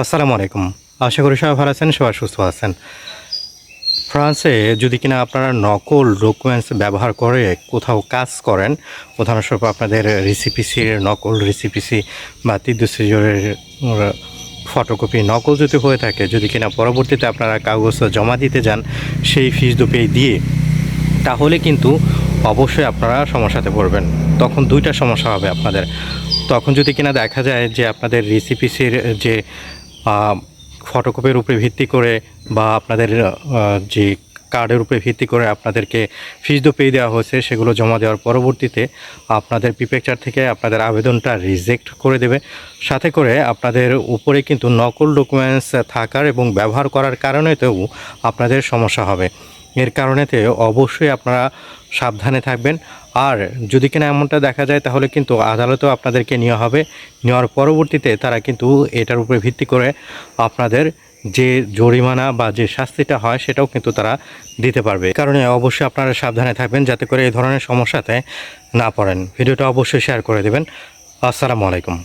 আসসালামু আলাইকুম। আশা করি সবাই ভালো আছেন, সবাই সুস্থ আছেন। ফ্রান্সে যদি কিনা আপনারা নকল ডকুমেন্টস ব্যবহার করে কোথাও কাজ করেন, উদাহরণস্বরূপ আপনাদের রেসিপিসির নকল রেসিপিসি বা তিদ্দু সিজরের ফটোকপি নকল যদি হয়ে থাকে, যদি কিনা পরবর্তীতে আপনারা কাগজ জমা দিতে যান সেই ফিস দু পে দিয়ে, তাহলে কিন্তু অবশ্যই আপনারা সমস্যাতে পড়বেন। তখন ২টা সমস্যা হবে আপনাদের। তখন যদি কিনা দেখা যায় যে আপনাদের রেসিপিসির যে ফটোকপির উপরে ভিত্তি করে বা আপনাদের যে কার্ডের উপরে ভিত্তি করে আপনাদেরকে ফিস দো পে দেওয়া হয়েছে, সেগুলো জমা দেওয়ার পরবর্তীতে আপনাদের প্রিপেকচার থেকে আপনাদের আবেদনটা রিজেক্ট করে দেবে। সাথে করে আপনাদের উপরে কিন্তু নকল ডকুমেন্টস থাকার এবং ব্যবহার করার কারণেতেও আপনাদের সমস্যা হবে। এর কারণেতে অবশ্যই আপনারা সাবধানে থাকবেন। আর যদি কিনা এমনটা দেখা যায় তাহলে কিন্তু আদালতেও আপনাদেরকে নেওয়া হবে। নেওয়ার পরবর্তীতে তারা কিন্তু এটার উপরে ভিত্তি করে আপনাদের যে জরিমানা বা যে শাস্তিটা হয় সেটাও কিন্তু তারা দিতে পারবে। কারণে অবশ্যই আপনারা সাবধানে থাকবেন যাতে করে এই ধরনের সমস্যাতে না পড়েন। ভিডিওটা অবশ্যই শেয়ার করে দেবেন। আসসালামু আলাইকুম।